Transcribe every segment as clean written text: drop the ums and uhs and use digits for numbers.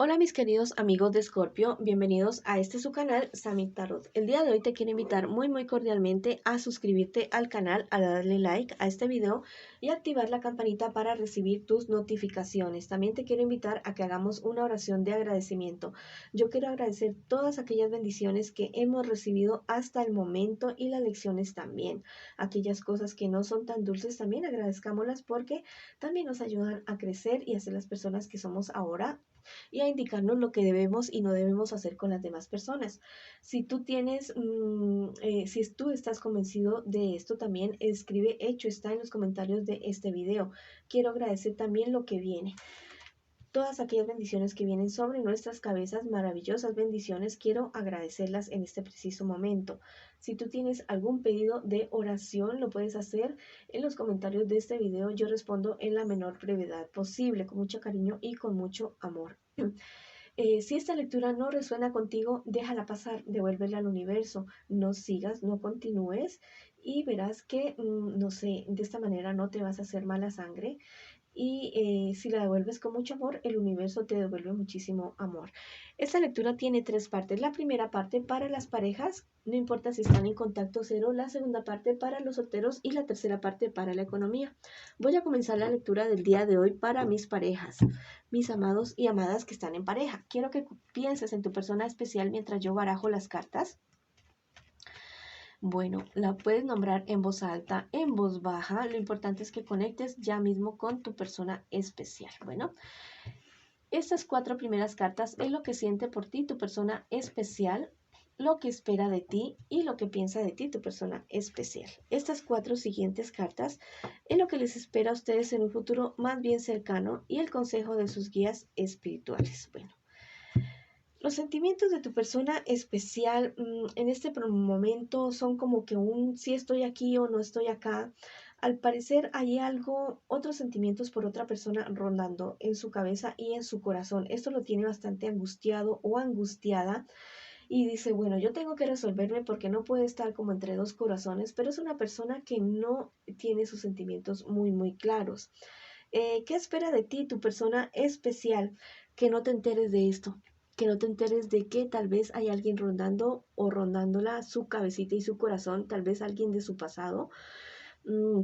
Hola mis queridos amigos de Escorpio, bienvenidos a su canal Sami Tarot. El día de hoy te quiero invitar muy cordialmente a suscribirte al canal, a darle like a este video y activar la campanita para recibir tus notificaciones. También te quiero invitar a que hagamos una oración de agradecimiento. Yo quiero agradecer todas aquellas bendiciones que hemos recibido hasta el momento y las lecciones también. Aquellas cosas que no son tan dulces también agradezcámoslas porque también nos ayudan a crecer y a ser las personas que somos ahora y a indicarnos lo que debemos y no debemos hacer con las demás personas. Si tú tienes, si tú estás convencido de esto, también escribe hecho está en los comentarios de este video. Quiero agradecer también lo que viene. Todas aquellas bendiciones que vienen sobre nuestras cabezas, maravillosas bendiciones, quiero agradecerlas en este preciso momento. Si tú tienes algún pedido de oración, lo puedes hacer en los comentarios de este video. Yo respondo en la menor brevedad posible, con mucho cariño y con mucho amor. Si esta lectura no resuena contigo, déjala pasar, devuélvela al universo, no sigas, no continúes y verás que, no sé, de esta manera no te vas a hacer mala sangre y si la devuelves con mucho amor, el universo te devuelve muchísimo amor. Esta lectura tiene tres partes. La primera parte para las parejas, no importa si están en contacto cero, la segunda parte para los solteros y la tercera parte para la economía. Voy a comenzar la lectura del día de hoy para mis parejas, mis amados y amadas que están en pareja. Quiero que pienses en tu persona especial mientras yo barajo las cartas. Bueno, la puedes nombrar en voz alta, en voz baja. Lo importante es que conectes ya mismo con tu persona especial. Bueno, estas cuatro primeras cartas es lo que siente por ti tu persona especial, lo que espera de ti y lo que piensa de ti tu persona especial. Estas cuatro siguientes cartas es lo que les espera a ustedes en un futuro más bien cercano y el consejo de sus guías espirituales. Bueno. Los sentimientos de tu persona especial en este momento son como que un si estoy aquí o no estoy acá. Al parecer hay algo, otros sentimientos por otra persona rondando en su cabeza y en su corazón. Esto lo tiene bastante angustiado o angustiada y dice, bueno, yo tengo que resolverme porque no puede estar como entre dos corazones, pero es una persona que no tiene sus sentimientos muy claros. ¿Qué espera de ti tu persona especial? Que no te enteres de esto, que no te enteres de que tal vez hay alguien rondando o rondándola su cabecita y su corazón, tal vez alguien de su pasado,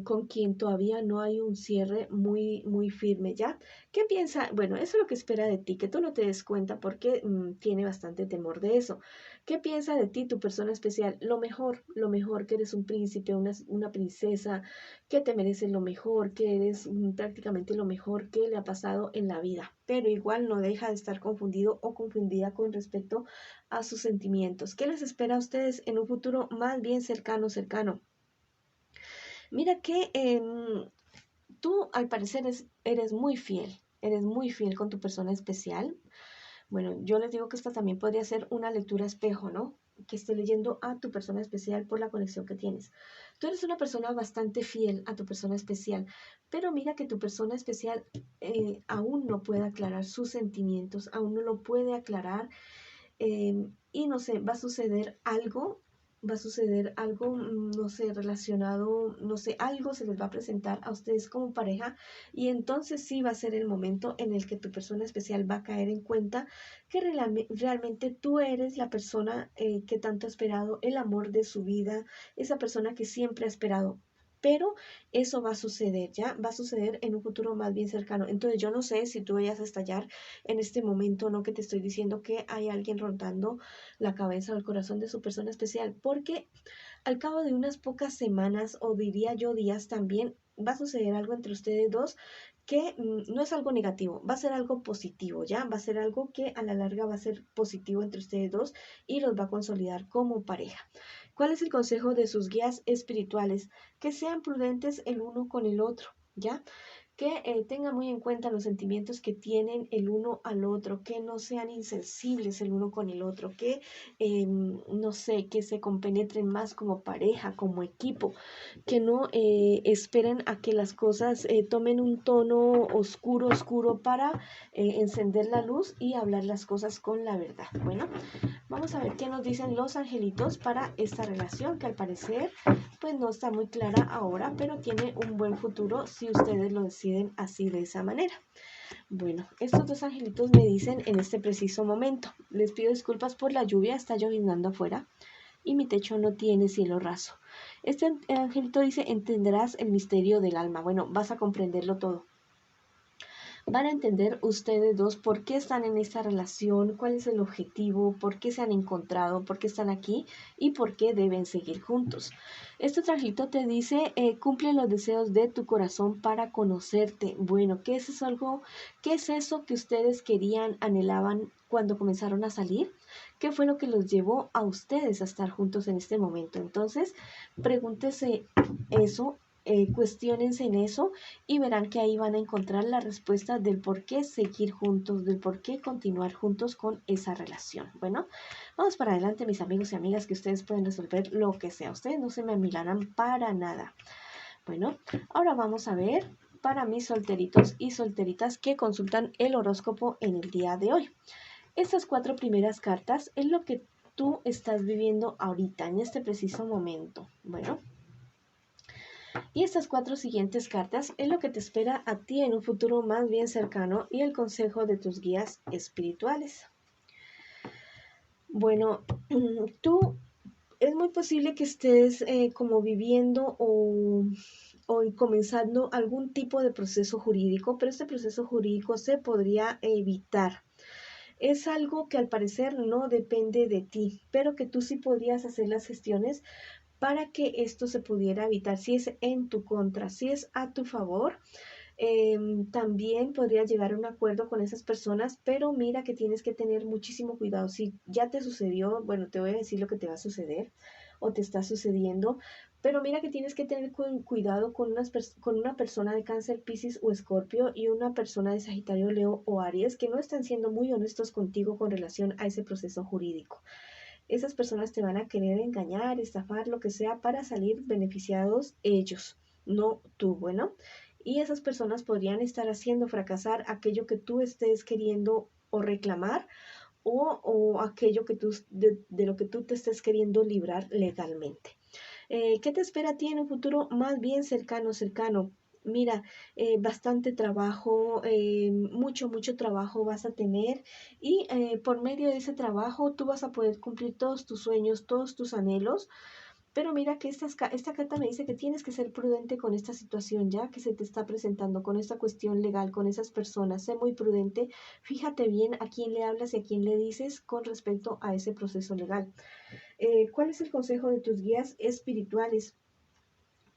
con quien todavía no hay un cierre muy firme, ¿ya? ¿Qué piensa? Bueno, eso es lo que espera de ti, que tú no te des cuenta porque tiene bastante temor de eso. ¿Qué piensa de ti tu persona especial? Lo mejor, que eres un príncipe, una princesa, que te mereces lo mejor, que eres prácticamente lo mejor que le ha pasado en la vida, pero igual no deja de estar confundido o confundida con respecto a sus sentimientos. ¿Qué les espera a ustedes en un futuro más bien cercano? Mira que tú al parecer eres muy fiel con tu persona especial. Bueno, yo les digo que esta también podría ser una lectura espejo, ¿no? Que esté leyendo a tu persona especial por la conexión que tienes. Tú eres una persona bastante fiel a tu persona especial, pero mira que tu persona especial aún no puede aclarar sus sentimientos, aún no lo puede aclarar y no sé, va a suceder algo, no sé, relacionado, no sé, algo se les va a presentar a ustedes como pareja y entonces sí va a ser el momento en el que tu persona especial va a caer en cuenta que realmente tú eres la persona que tanto ha esperado, el amor de su vida, esa persona que siempre ha esperado. Pero eso va a suceder, ¿ya? Va a suceder en un futuro más bien cercano. Entonces yo no sé si tú vayas a estallar en este momento, ¿no? Que te estoy diciendo que hay alguien rondando la cabeza o el corazón de su persona especial, porque al cabo de unas pocas semanas o diría yo días también va a suceder algo entre ustedes dos que no es algo negativo, va a ser algo positivo, ¿ya? Va a ser algo que a la larga va a ser positivo entre ustedes dos y los va a consolidar como pareja. ¿Cuál es el consejo de sus guías espirituales? Que sean prudentes el uno con el otro, ¿ya? Que tengan muy en cuenta los sentimientos que tienen el uno al otro, que no sean insensibles el uno con el otro, que no sé, que se compenetren más como pareja, como equipo, que no esperen a que las cosas tomen un tono oscuro para encender la luz y hablar las cosas con la verdad. Bueno, vamos a ver qué nos dicen los angelitos para esta relación que al parecer pues no está muy clara ahora, pero tiene un buen futuro si ustedes lo deciden así de esa manera. Bueno, estos dos angelitos me dicen en este preciso momento, les pido disculpas por la lluvia, está lloviznando afuera y mi techo no tiene cielo raso. Este angelito dice, entenderás el misterio del alma. Bueno, vas a comprenderlo todo. Van a entender ustedes dos por qué están en esta relación, cuál es el objetivo, por qué se han encontrado, por qué están aquí y por qué deben seguir juntos. Este trajito te dice, cumple los deseos de tu corazón para conocerte. Bueno, ¿qué es eso que ustedes querían, anhelaban cuando comenzaron a salir? ¿Qué fue lo que los llevó a ustedes a estar juntos en este momento? Entonces, pregúntese eso, cuestiónense en eso y verán que ahí van a encontrar la respuesta del por qué seguir juntos, del por qué continuar juntos con esa relación. Bueno, vamos para adelante, mis amigos y amigas, que ustedes pueden resolver lo que sea. Ustedes no se me amilarán para nada. Bueno, ahora vamos a ver para mis solteritos y solteritas que consultan el horóscopo en el día de hoy. Estas 4 primeras cartas es lo que tú estás viviendo ahorita, en este preciso momento. Bueno, y estas 4 siguientes cartas es lo que te espera a ti en un futuro más bien cercano y el consejo de tus guías espirituales. Bueno, tú es muy posible que estés como viviendo o comenzando algún tipo de proceso jurídico, pero este proceso jurídico se podría evitar. Es algo que al parecer no depende de ti, pero que tú sí podrías hacer las gestiones para que esto se pudiera evitar. Si es en tu contra, si es a tu favor, también podría llegar a un acuerdo con esas personas, pero mira que tienes que tener muchísimo cuidado. Si ya te sucedió, bueno, te voy a decir lo que te va a suceder o te está sucediendo, pero mira que tienes que tener cuidado con una persona de Cáncer, Piscis o Escorpio y una persona de Sagitario, Leo o Aries que no están siendo muy honestos contigo con relación a ese proceso jurídico. Esas personas te van a querer engañar, estafar, lo que sea, para salir beneficiados ellos, no tú. Bueno, y esas personas podrían estar haciendo fracasar aquello que tú estés queriendo o reclamar o aquello que de lo que tú te estés queriendo librar legalmente. ¿Qué te espera a ti en un futuro más bien cercano? Mira, bastante trabajo, mucho trabajo vas a tener y por medio de ese trabajo tú vas a poder cumplir todos tus sueños, todos tus anhelos. Pero mira que esta carta me dice que tienes que ser prudente con esta situación ya que se te está presentando, con esta cuestión legal, con esas personas. Sé muy prudente, fíjate bien a quién le hablas y a quién le dices con respecto a ese proceso legal. ¿Cuál es el consejo de tus guías espirituales?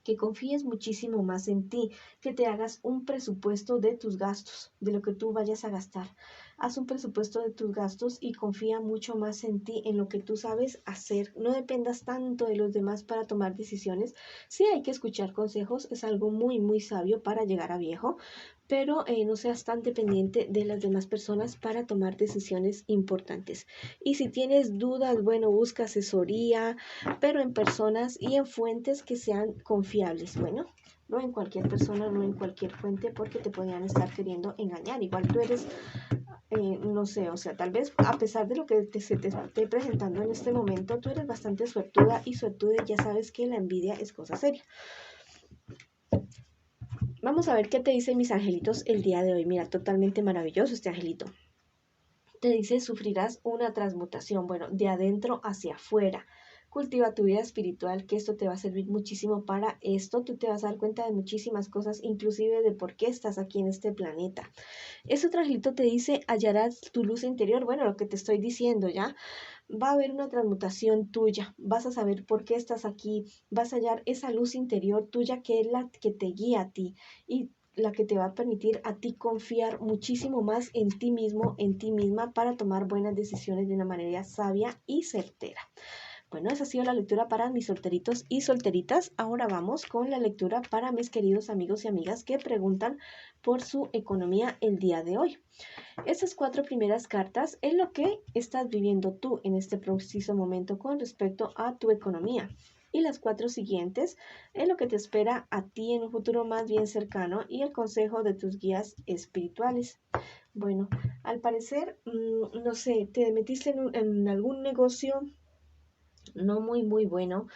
Que confíes muchísimo más en ti, que te hagas un presupuesto de tus gastos, de lo que tú vayas a gastar. Haz un presupuesto de tus gastos y confía mucho más en ti, en lo que tú sabes hacer. No dependas tanto de los demás para tomar decisiones. Sí hay que escuchar consejos, es algo muy sabio para llegar a viejo, pero no seas tan dependiente de las demás personas para tomar decisiones importantes. Y si tienes dudas, bueno, busca asesoría, pero en personas y en fuentes que sean confiables. Bueno, no en cualquier persona, no en cualquier fuente, porque te podrían estar queriendo engañar. Igual tú eres, no sé, o sea, tal vez a pesar de lo que se te esté presentando en este momento, tú eres bastante suertuda y suertuda, ya sabes que la envidia es cosa seria. Vamos a ver qué te dicen mis angelitos el día de hoy. Mira, totalmente maravilloso este angelito. Te dice, sufrirás una transmutación, bueno, de adentro hacia afuera. Cultiva tu vida espiritual, que esto te va a servir muchísimo para esto. Tú te vas a dar cuenta de muchísimas cosas, inclusive de por qué estás aquí en este planeta. Ese angelito te dice, hallarás tu luz interior. Bueno, lo que te estoy diciendo ya, va a haber una transmutación tuya. Vas a saber por qué estás aquí. Vas a hallar esa luz interior tuya que es la que te guía a ti. Y la que te va a permitir a ti confiar muchísimo más en ti mismo, en ti misma, para tomar buenas decisiones de una manera sabia y certera. Bueno, esa ha sido la lectura para mis solteritos y solteritas. Ahora vamos con la lectura para mis queridos amigos y amigas que preguntan por su economía el día de hoy. Estas 4 primeras cartas es lo que estás viviendo tú en este preciso momento con respecto a tu economía. Y las 4 siguientes es lo que te espera a ti en un futuro más bien cercano y el consejo de tus guías espirituales. Bueno, al parecer, no sé, te metiste en algún negocio no muy bueno.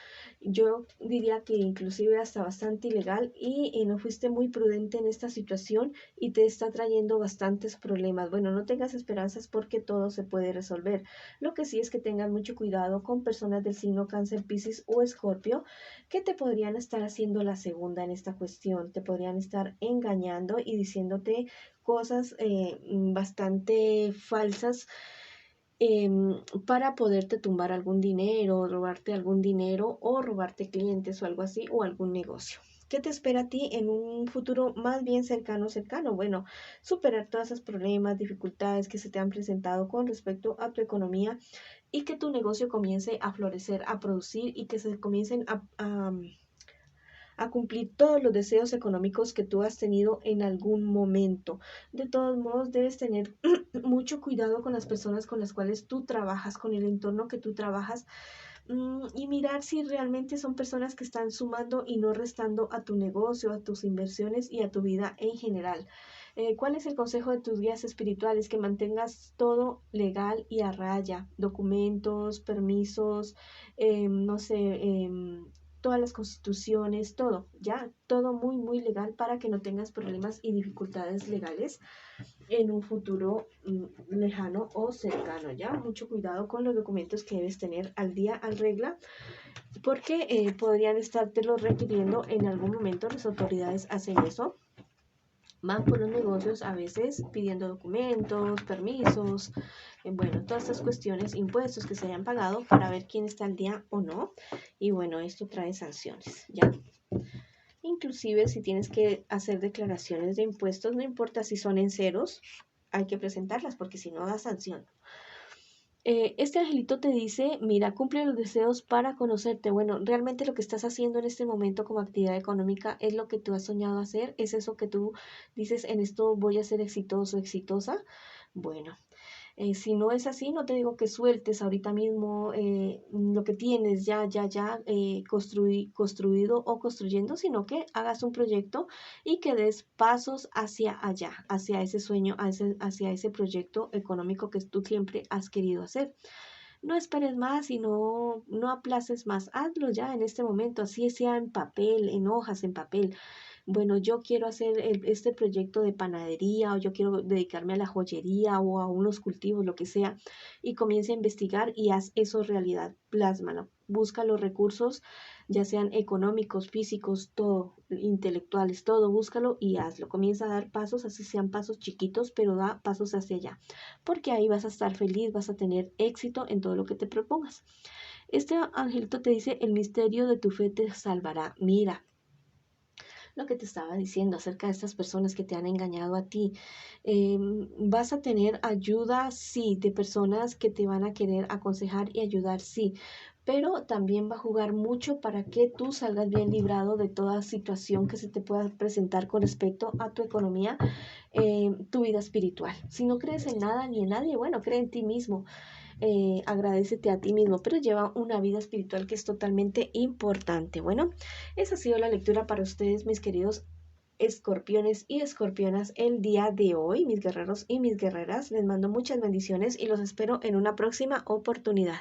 Yo diría que inclusive hasta bastante ilegal y no fuiste muy prudente en esta situación y te está trayendo bastantes problemas. Bueno, no tengas esperanzas porque todo se puede resolver. Lo que sí es que tengas mucho cuidado con personas del signo Cáncer, Piscis o Escorpio que te podrían estar haciendo la segunda en esta cuestión. Te podrían estar engañando y diciéndote cosas bastante falsas para poderte tumbar algún dinero, robarte algún dinero o robarte clientes o algo así o algún negocio. ¿Qué te espera a ti en un futuro más bien cercano? Bueno, superar todos esos problemas, dificultades que se te han presentado con respecto a tu economía y que tu negocio comience a florecer, a producir y que se comiencen a cumplir todos los deseos económicos que tú has tenido en algún momento. De todos modos, debes tener mucho cuidado con las personas con las cuales tú trabajas, con el entorno que tú trabajas y mirar si realmente son personas que están sumando y no restando a tu negocio, a tus inversiones y a tu vida en general. ¿Cuál es el consejo de tus guías espirituales? Que mantengas todo legal y a raya, documentos, permisos, no sé, todas las constituciones, todo, ya, todo muy legal para que no tengas problemas y dificultades legales en un futuro lejano o cercano, ya. Mucho cuidado con los documentos que debes tener al día, al regla, porque podrían estártelo requiriendo en algún momento. Las autoridades hacen eso. Van por los negocios a veces pidiendo documentos, permisos, bueno, todas estas cuestiones, impuestos que se hayan pagado para ver quién está al día o no. Y bueno, esto trae sanciones, ¿ya? Inclusive si tienes que hacer declaraciones de impuestos, no importa si son en ceros, hay que presentarlas porque si no da sanción. Este angelito te dice, mira, cumple los deseos para conocerte. Bueno, realmente lo que estás haciendo en este momento como actividad económica es lo que tú has soñado hacer, es eso que tú dices, en esto voy a ser exitoso, exitosa. Bueno, si no es así, no te digo que sueltes ahorita mismo lo que tienes ya construido o construyendo, sino que hagas un proyecto y que des pasos hacia allá, hacia ese sueño, hacia ese proyecto económico que tú siempre has querido hacer. No esperes más y no aplaces más. Hazlo ya en este momento, así sea en papel, en hojas, en papel. Bueno, yo quiero hacer este proyecto de panadería o yo quiero dedicarme a la joyería o a unos cultivos, lo que sea, y comienza a investigar y haz eso realidad, plásmalo. Busca los recursos, ya sean económicos, físicos, todo, intelectuales, todo, búscalo y hazlo. Comienza a dar pasos, así sean pasos chiquitos, pero da pasos hacia allá, porque ahí vas a estar feliz, vas a tener éxito en todo lo que te propongas. Este angelito te dice, el misterio de tu fe te salvará. Mira, lo que te estaba diciendo acerca de estas personas que te han engañado a ti. Vas a tener ayuda, sí, de personas que te van a querer aconsejar y ayudar, sí, pero también va a jugar mucho para que tú salgas bien librado de toda situación que se te pueda presentar con respecto a tu economía, tu vida espiritual. Si no crees en nada ni en nadie, bueno, cree en ti mismo, agradécete a ti mismo, pero lleva una vida espiritual que es totalmente importante. Bueno, esa ha sido la lectura para ustedes, mis queridos escorpiones y escorpionas, el día de hoy, mis guerreros y mis guerreras. Les mando muchas bendiciones y los espero en una próxima oportunidad.